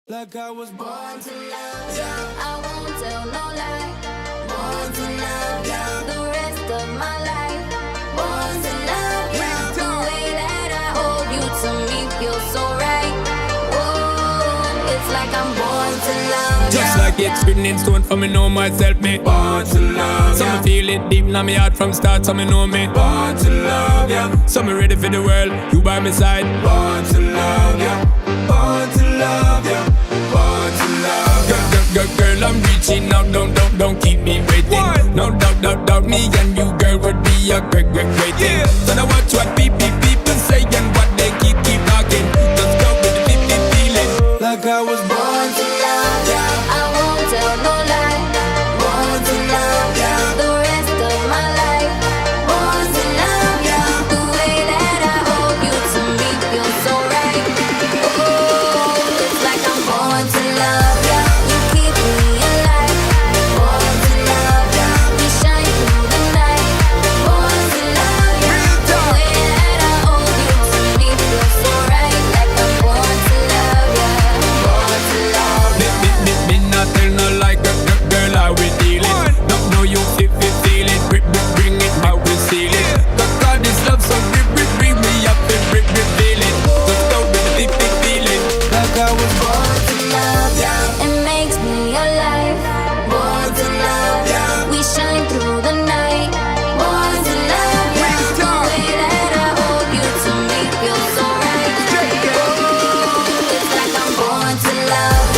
Like I was born to love ya. I won't tell no lie. Born to love ya. The rest of my life. Born to love ya. The way that I hold you to me feels so right. Whoa, it's like I'm born to love ya. Just like it's written in stone for me know myself, me born to love ya. So me feel it deep in my heart from start, so me know me born to love ya. So me ready for the world, you by my side. Born to love ya. Born to love ya. Born to love ya. Girl, I'm reaching out, don't keep me waiting. No doubt, me and you, girl, would be a great thing. So now watch what people say and what they keep talking. Let's go with the feeling. like I was born to love ya. I won't tell no lie. Born to love ya. The rest of my life. Born to love ya. The way that I hold you to me feels so right. Oh, it's like I'm born to love ya. You keep me alive. Born to love ya. We shine through the night. Born to love ya. The way that I hold you to me feels so right. Like I'm born to love ya. Born to love ya. Me not tell no like girl, how we dealing. No, you feel it, bring it, how we seal it. Cause this love so bring me up and feel it. Let's go with the feeling. Like I was born to love ya. It makes me alive. Born to love ya. We shine through the night. Born to love ya. The way that I hold you to me feels so right. Oh, it's like I'm born to love